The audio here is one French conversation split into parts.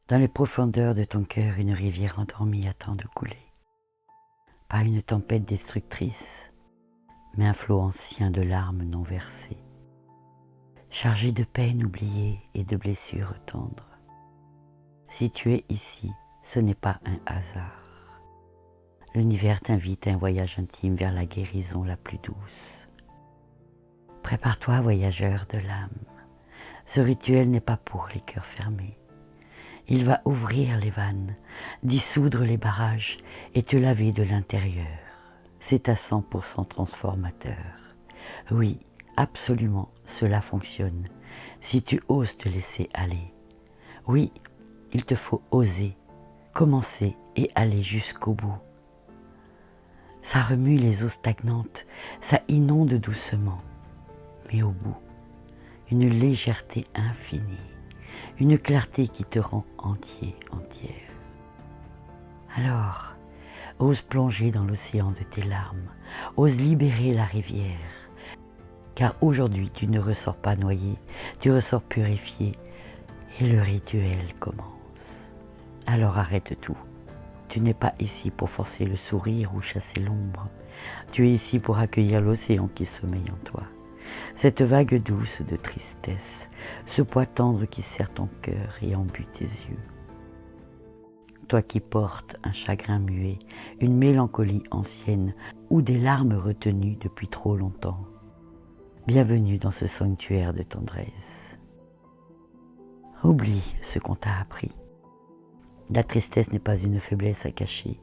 Dans les profondeurs de ton cœur, une rivière endormie attend de couler. Pas une tempête destructrice, mais un flot ancien de larmes non versées, chargé de peines oubliées et de blessures tendres. Si tu es ici, ce n'est pas un hasard. L'univers t'invite à un voyage intime vers la guérison la plus douce. Prépare-toi, voyageur de l'âme. Ce rituel n'est pas pour les cœurs fermés. Il va ouvrir les vannes, dissoudre les barrages et te laver de l'intérieur. C'est à 100% transformateur. Oui, absolument, cela fonctionne. Si tu oses te laisser aller. Oui, il te faut oser, commencer et aller jusqu'au bout. Ça remue les eaux stagnantes, ça inonde doucement. Mais au bout, une légèreté infinie. Une clarté qui te rend entier, entière. Alors, ose plonger dans l'océan de tes larmes, ose libérer la rivière, car aujourd'hui tu ne ressors pas noyé, tu ressors purifié, et le rituel commence. Alors arrête tout, tu n'es pas ici pour forcer le sourire ou chasser l'ombre, tu es ici pour accueillir l'océan qui sommeille en toi. Cette vague douce de tristesse, ce poids tendre qui serre ton cœur et embue tes yeux. Toi qui portes un chagrin muet, une mélancolie ancienne ou des larmes retenues depuis trop longtemps. Bienvenue dans ce sanctuaire de tendresse. Oublie ce qu'on t'a appris. La tristesse n'est pas une faiblesse à cacher.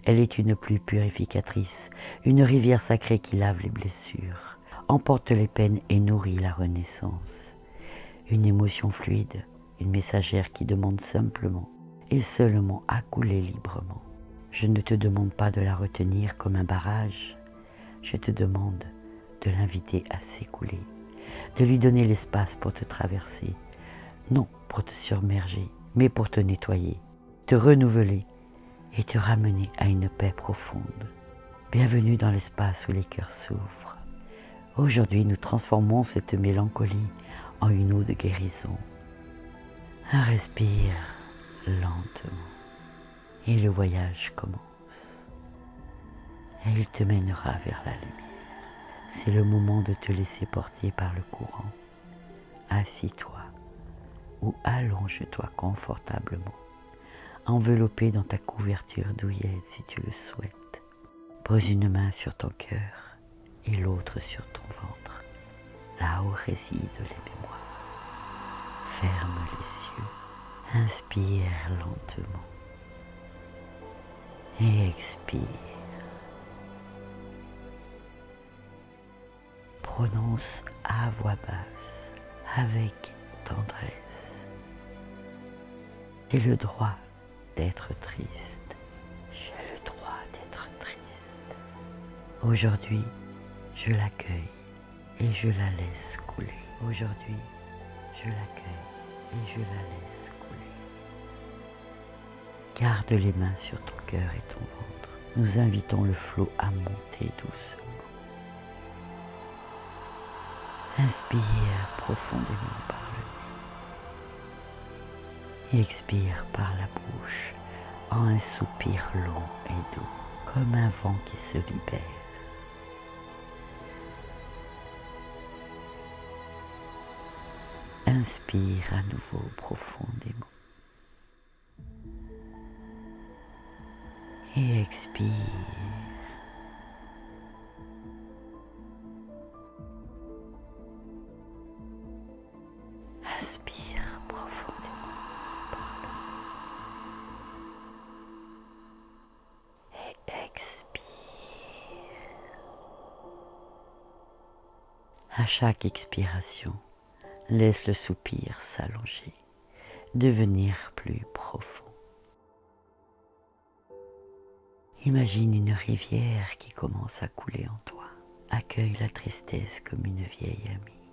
Elle est une pluie purificatrice, une rivière sacrée qui lave les blessures, emporte les peines et nourrit la renaissance. Une émotion fluide, une messagère qui demande simplement et seulement à couler librement. Je ne te demande pas de la retenir comme un barrage, je te demande de l'inviter à s'écouler, de lui donner l'espace pour te traverser, non pour te submerger, mais pour te nettoyer, te renouveler et te ramener à une paix profonde. Bienvenue dans l'espace où les cœurs s'ouvrent. Aujourd'hui, nous transformons cette mélancolie en une eau de guérison. Respire lentement et le voyage commence. Et il te mènera vers la lumière. C'est le moment de te laisser porter par le courant. Assis-toi ou allonge-toi confortablement, enveloppé dans ta couverture douillette si tu le souhaites. Pose une main sur ton cœur et l'autre sur ton ventre, là où résident les mémoires. Ferme les yeux, inspire lentement et expire. Prononce à voix basse, avec tendresse. J'ai le droit d'être triste. J'ai le droit d'être triste. Aujourd'hui, je l'accueille et je la laisse couler. Aujourd'hui, je l'accueille et je la laisse couler. Garde les mains sur ton cœur et ton ventre. Nous invitons le flot à monter doucement. Inspire profondément par le nez. Et expire par la bouche en un soupir long et doux, comme un vent qui se libère. Inspire à nouveau profondément. Et expire. Inspire profondément. Et expire. À chaque expiration, laisse le soupir s'allonger, devenir plus profond. Imagine une rivière qui commence à couler en toi. Accueille la tristesse comme une vieille amie.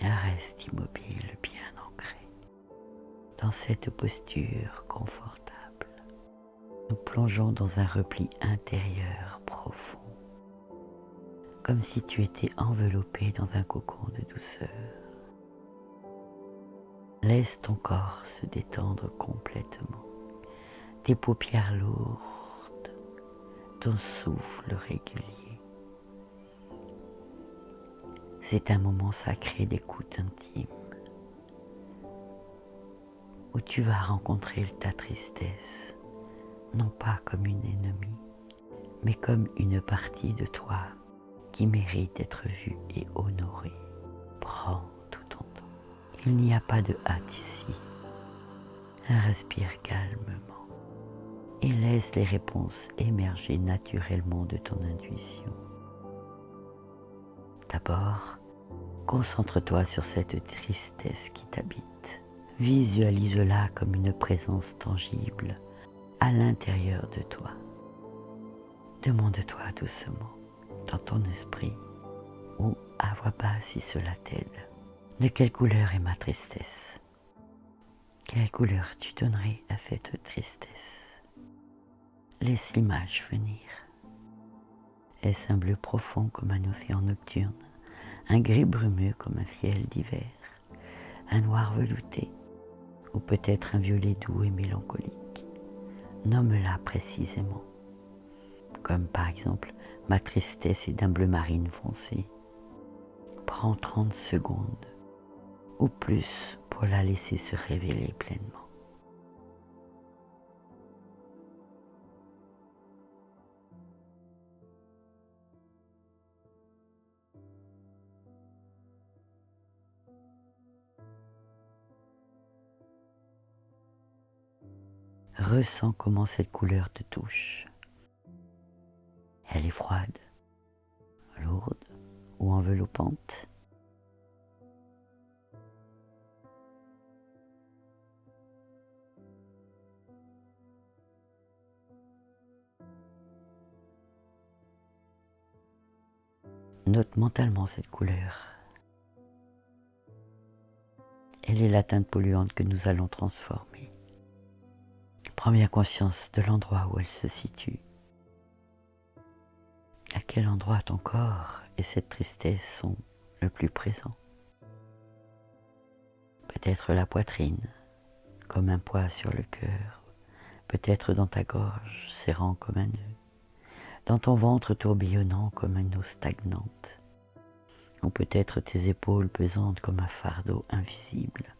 Et reste immobile, bien ancré, dans cette posture confortable. Nous plongeons dans un repli intérieur profond, comme si tu étais enveloppé dans un cocon de douceur. Laisse ton corps se détendre complètement, tes paupières lourdes, ton souffle régulier. C'est un moment sacré d'écoute intime, où tu vas rencontrer ta tristesse, non pas comme une ennemie, mais comme une partie de toi qui mérite d'être vue et honorée. Prends tout ton temps. Il n'y a pas de hâte ici. Respire calmement et laisse les réponses émerger naturellement de ton intuition. D'abord, concentre-toi sur cette tristesse qui t'habite. Visualise-la comme une présence tangible à l'intérieur de toi. Demande-toi doucement, dans ton esprit, ou à voix basse si cela t'aide, de quelle couleur est ma tristesse? Quelle couleur tu donnerais à cette tristesse? Laisse l'image venir. Est-ce un bleu profond comme un océan nocturne, un gris brumeux comme un ciel d'hiver, un noir velouté, ou peut-être un violet doux et mélancolique? Nomme-la précisément. Comme par exemple, ma tristesse est d'un bleu marine foncé. Prends 30 secondes ou plus pour la laisser se révéler pleinement. Ressens comment cette couleur te touche. Elle est froide, lourde ou enveloppante. Note mentalement cette couleur. Elle est la teinte polluante que nous allons transformer. Prends bien conscience de l'endroit où elle se situe. À quel endroit ton corps et cette tristesse sont le plus présents? Peut-être la poitrine, comme un poids sur le cœur, peut-être dans ta gorge, serrant comme un nœud, dans ton ventre tourbillonnant comme une eau stagnante, ou peut-être tes épaules pesantes comme un fardeau invisible.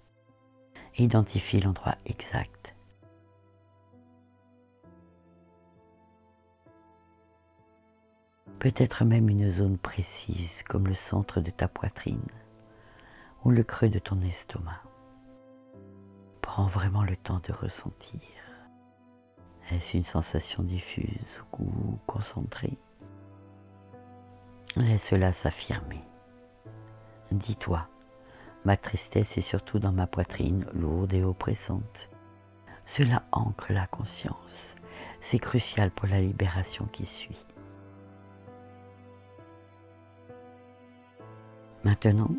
Identifie l'endroit exact. Peut-être même une zone précise comme le centre de ta poitrine ou le creux de ton estomac. Prends vraiment le temps de ressentir. Est-ce une sensation diffuse ou concentrée? Laisse-la s'affirmer. Dis-toi, ma tristesse est surtout dans ma poitrine, lourde et oppressante. Cela ancre la conscience. C'est crucial pour la libération qui suit. Maintenant,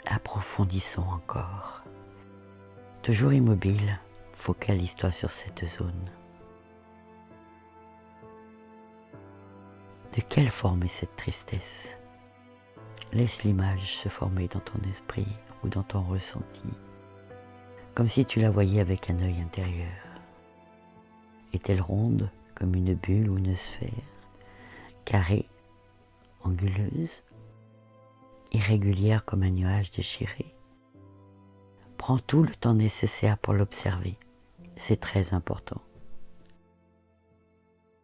approfondissons encore. Toujours immobile, focalise-toi sur cette zone. De quelle forme est cette tristesse? Laisse l'image se former dans ton esprit ou dans ton ressenti, comme si tu la voyais avec un œil intérieur. Est-elle ronde comme une bulle ou une sphère, carrée, anguleuse, irrégulière comme un nuage déchiré? Prends tout le temps nécessaire pour l'observer, c'est très important,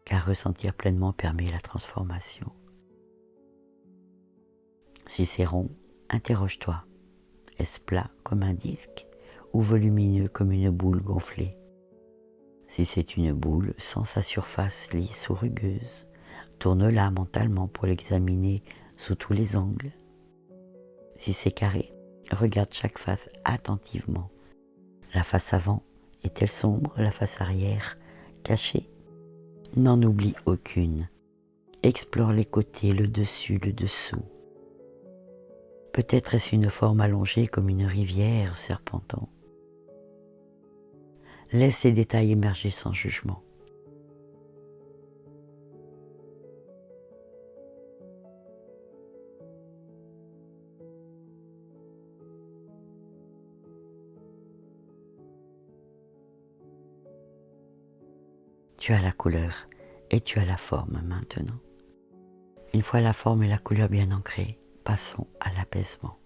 car ressentir pleinement permet la transformation. Si c'est rond, interroge-toi, est-ce plat comme un disque ou volumineux comme une boule gonflée? Si c'est une boule sans sa surface lisse ou rugueuse, tourne-la mentalement pour l'examiner sous tous les angles. Si c'est carré, regarde chaque face attentivement. La face avant est-elle sombre, la face arrière cachée? N'en oublie aucune. Explore les côtés, le dessus, le dessous. Peut-être est-ce une forme allongée comme une rivière serpentant. Laisse ces détails émerger sans jugement. Tu as la couleur et tu as la forme maintenant. Une fois la forme et la couleur bien ancrées, passons à l'apaisement.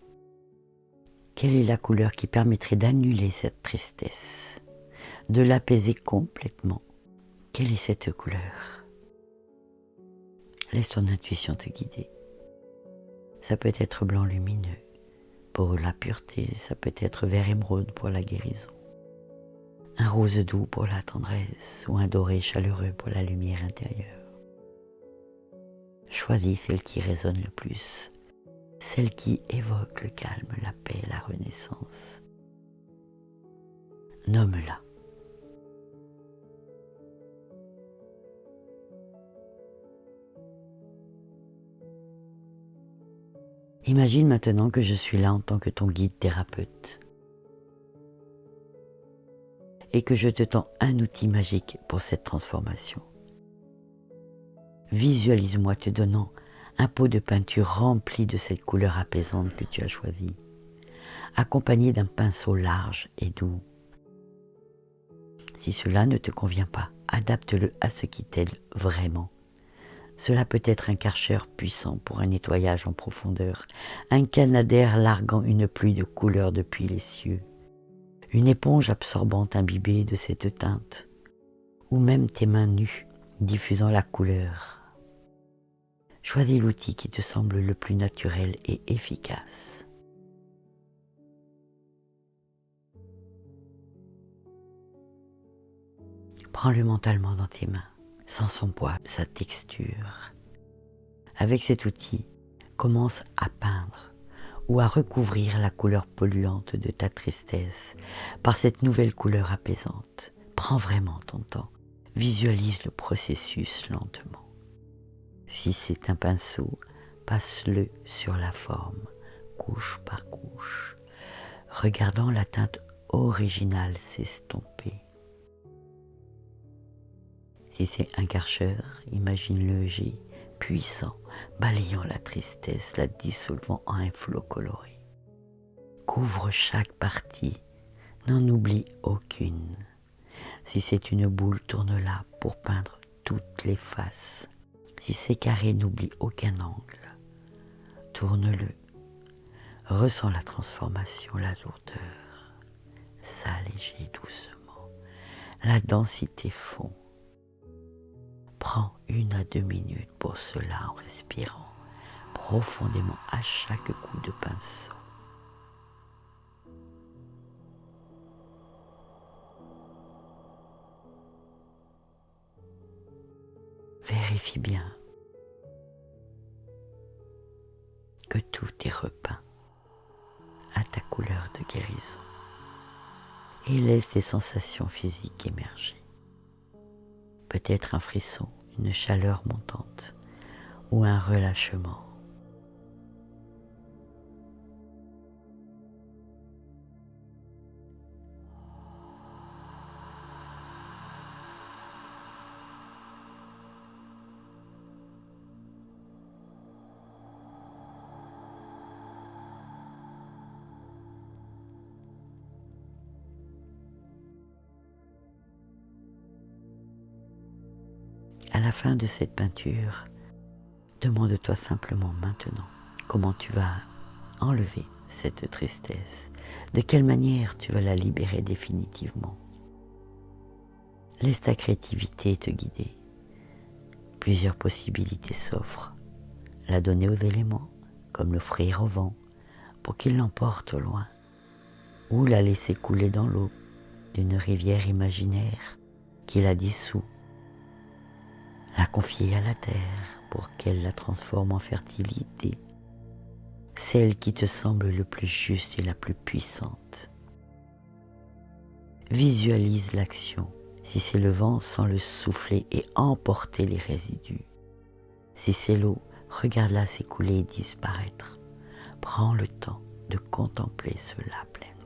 Quelle est la couleur qui permettrait d'annuler cette tristesse, de l'apaiser complètement? Quelle est cette couleur? Laisse ton intuition te guider. Ça peut être blanc lumineux pour la pureté, ça peut être vert émeraude pour la guérison, un rose doux pour la tendresse ou un doré chaleureux pour la lumière intérieure. Choisis celle qui résonne le plus, celle qui évoque le calme, la paix, la renaissance. Nomme-la. Imagine maintenant que je suis là en tant que ton guide thérapeute et que je te tends un outil magique pour cette transformation. Visualise-moi te donnant un pot de peinture rempli de cette couleur apaisante que tu as choisie, accompagné d'un pinceau large et doux. Si cela ne te convient pas, adapte-le à ce qui t'aide vraiment. Cela peut être un Karcher puissant pour un nettoyage en profondeur, un Canadair larguant une pluie de couleurs depuis les cieux, une éponge absorbante imbibée de cette teinte, ou même tes mains nues diffusant la couleur. Choisis l'outil qui te semble le plus naturel et efficace. Prends-le mentalement dans tes mains, sans son poids, sa texture. Avec cet outil, commence à peindre ou à recouvrir la couleur polluante de ta tristesse par cette nouvelle couleur apaisante. Prends vraiment ton temps, visualise le processus lentement. Si c'est un pinceau, passe-le sur la forme, couche par couche, regardant la teinte originale s'estomper. Si c'est un Karcher, imagine le jet puissant, balayant la tristesse, la dissolvant en un flot coloré. Couvre chaque partie, n'en oublie aucune. Si c'est une boule, tourne-la pour peindre toutes les faces. Si c'est carré, n'oublie aucun angle. Tourne-le. Ressens la transformation, la lourdeur. S'alléger doucement. La densité fond. Prends 1 à 2 minutes pour cela en respirant profondément à chaque coup de pinceau. Vérifie bien que tout est repeint à ta couleur de guérison et laisse tes sensations physiques émerger. Peut-être un frisson, une chaleur montante ou un relâchement. À la fin de cette peinture, demande-toi simplement maintenant comment tu vas enlever cette tristesse, de quelle manière tu vas la libérer définitivement. Laisse ta créativité te guider. Plusieurs possibilités s'offrent. La donner aux éléments, comme l'offrir au vent, pour qu'il l'emporte au loin, ou la laisser couler dans l'eau d'une rivière imaginaire qui la dissout. La confier à la terre pour qu'elle la transforme en fertilité, celle qui te semble le plus juste et la plus puissante. Visualise l'action. Si c'est le vent, sans le souffler et emporter les résidus. Si c'est l'eau, regarde-la s'écouler et disparaître. Prends le temps de contempler cela pleinement.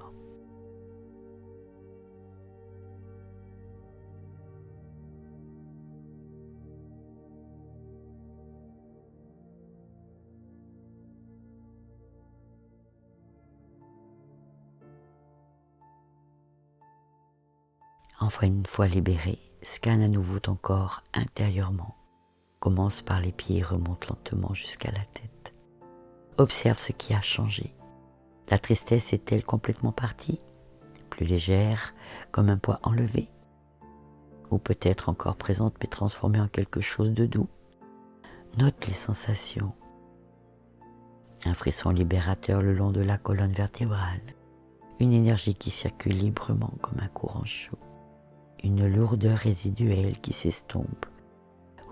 Enfin, une fois libéré, Scanne à nouveau ton corps intérieurement. Commence par les pieds et remonte lentement jusqu'à la tête. Observe ce qui a changé. La tristesse est-elle complètement partie? Plus légère, comme un poids enlevé? Ou peut-être encore présente mais transformée en quelque chose de doux? Note les sensations. Un frisson libérateur le long de la colonne vertébrale. Une énergie qui circule librement comme un courant chaud. Une lourdeur résiduelle qui s'estompe.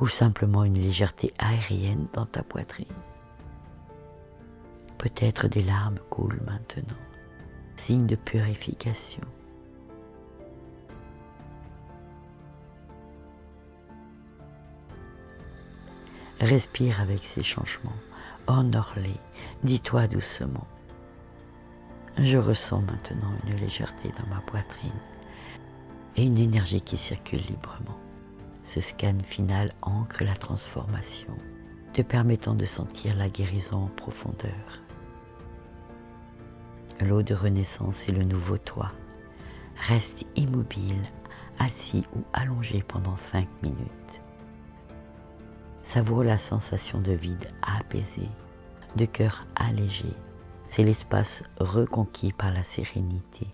Ou simplement une légèreté aérienne dans ta poitrine. Peut-être des larmes coulent maintenant, signe de purification. Respire avec ces changements, honore-les, dis-toi doucement. Je ressens maintenant une légèreté dans ma poitrine et une énergie qui circule librement. Ce scan final ancre la transformation, te permettant de sentir la guérison en profondeur. L'eau de renaissance est le nouveau toi. Reste immobile, assis ou allongé pendant 5 minutes. Savoure la sensation de vide apaisé, de cœur allégé. C'est l'espace reconquis par la sérénité.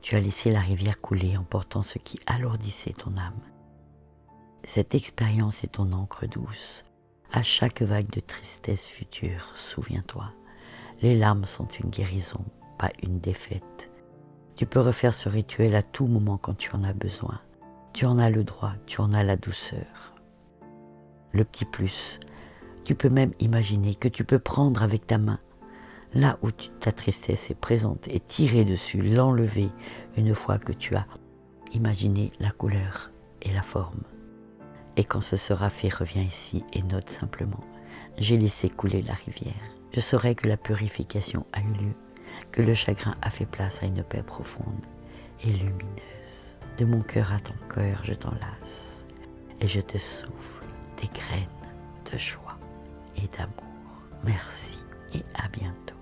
Tu as laissé la rivière couler emportant ce qui alourdissait ton âme. Cette expérience est ton encre douce. À chaque vague de tristesse future, souviens-toi, les larmes sont une guérison, pas une défaite. Tu peux refaire ce rituel à tout moment quand tu en as besoin. Tu en as le droit, tu en as la douceur. Le petit plus, tu peux même imaginer que tu peux prendre avec ta main là où ta tristesse est présente et tirer dessus, l'enlever une fois que tu as imaginé la couleur et la forme. Et quand ce sera fait, reviens ici et note simplement « J'ai laissé couler la rivière ». Je saurai que la purification a eu lieu, que le chagrin a fait place à une paix profonde et lumineuse. De mon cœur à ton cœur, je t'enlace et je te souffle des graines de joie et d'amour. Merci et à bientôt.